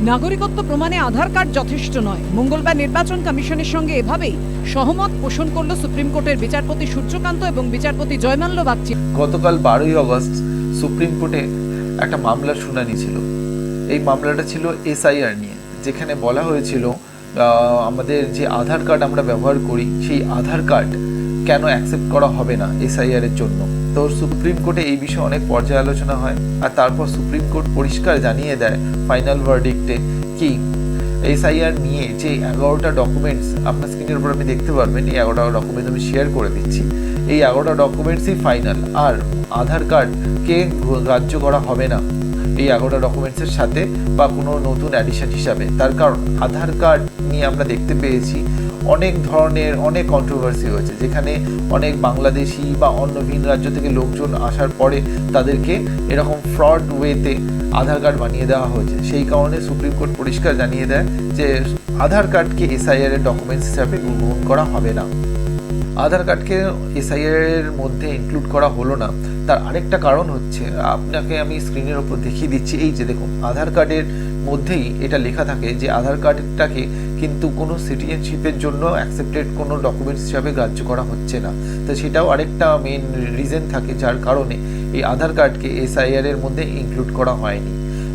নাগরিকত্ব প্রমাণে আধার কার্ড যথেষ্ট নয়। মঙ্গলবার নির্বাচন কমিশনের সঙ্গে এভাবেই সহমত পোষণ করল সুপ্রিম কোর্টের বিচারপতি সূর্যকান্ত এবং বিচারপতি জয়মাল্য বাগচি। গতকাল 12ই আগস্ট সুপ্রিম কোর্টে একটা মামলার শুনানি ছিল। এই মামলাটা ছিল এসআইআর নিয়ে, যেখানে বলা হয়েছিল আমাদের যে আধার কার্ড আমরা ব্যবহার করি সেই আধার কার্ড কেন অ্যাকসেপ্ট করা হবে না এসআইআর এর জন্য। তো সুপ্রিম কোর্টে এই বিষয়ে অনেক পর্যালোচনা হয়, আর তারপর সুপ্রিম কোর্ট পরিষ্কার জানিয়ে দেয় ফাইনাল ভার্ডিক্টে কি এসআইআর নিয়ে যে 11টা ডকুমেন্টস আপনার স্ক্রিনের উপর আপনি দেখতে পারবেন, এই 11টা ডকুমেন্টস আমি শেয়ার করে দিচ্ছি। এই 11টা ডকুমেন্টসই ফাইনাল, আর আধার কার্ডকে গ্রাহ্য করা হবে না এই 11টা ডকুমেন্টসের সাথে বা কোনো নতুন অ্যাডিশন হিসাবে। তার কারণ আধার কার্ড নিয়ে আমরা দেখতে পেয়েছি অনেক ধরনের অনেক কন্ট্রোভার্সি হয়েছে, যেখানে অনেক বাংলাদেশি বা অন্য ভিন রাজ্য থেকে লোকজন আসার পরে তাদেরকে এরকম ফ্রড ওয়েতে আধার কার্ড বানিয়ে দেওয়া হয়েছে। সেই কারণে সুপ্রিম কোর্ট পরিষ্কার জানিয়ে দেয় যে আধার কার্ডকে এসআইআর এর ডকুমেন্টস হিসাবে গ্রহণ করা হবে না। আধার কার্ডকে এসআইআর এর মধ্যে ইনক্লুড করা হলো না, তার আরেকটা কারণ হচ্ছে, আপনাকে আমি স্ক্রিনের ওপর দেখিয়ে দিচ্ছি। এই যে দেখুন, আধার কার্ডের মধ্যেই এটা লেখা থাকে যে আধার কার্ডটাকে কিন্তু কোনো সিটিজেনশিপের জন্য অ্যাকসেপ্টেড কোনো ডকুমেন্টস হিসাবে গ্রাহ্য করা হচ্ছে না। তো সেটাও আরেকটা মেন রিজন থাকে যার কারণে এই আধার কার্ডকে এসআইআর এর মধ্যে ইনক্লুড করা হয়নি।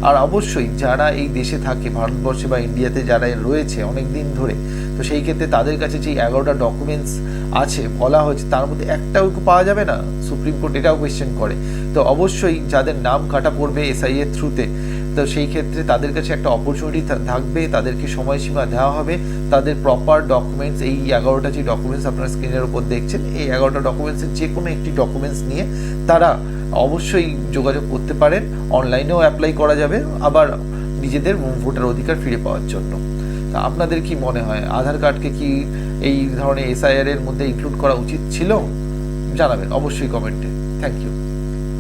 আর অবশ্যই যারা এই দেশে থাকে, ভারতবর্ষে বা ইন্ডিয়াতে যারা রয়েছে অনেক দিন ধরে, তো সেই ক্ষেত্রে তাদের কাছে যে 11টা ডকুমেন্টস আছে বলা হয়েছে তার মধ্যে একটাও পাওয়া যাবে না, সুপ্রিম কোর্ট এটাও কোয়েশ্চেন করে। তো অবশ্যই যাদের নাম কাটা পড়বে এসআইআর থ্রুতে, তো সেই ক্ষেত্রে তাদের কাছে একটা অপরচুনিটি থাকবে, তাদেরকে সময়সীমা দেওয়া হবে তাদের প্রপার ডকুমেন্টস, এই 11টা যে ডকুমেন্টস আপনার স্ক্রিনের উপর দেখছেন, এই 11টা ডকুমেন্টসের যে কোনো একটি ডকুমেন্টস নিয়ে তারা অবশ্যই যোগাযোগ করতে পারেন। অনলাইনেও অ্যাপ্লাই করা যাবে, আবার নিজেদের ভোটার অধিকার ফিরে পাওয়ার জন্য। তা আপনাদের কি মনে হয়, আধার কার্ডকে কি এই ধরনের এসআইআর এর মধ্যে ইনক্লুড করা উচিত ছিল? জানাবেন অবশ্যই কমেন্টে। Thank you.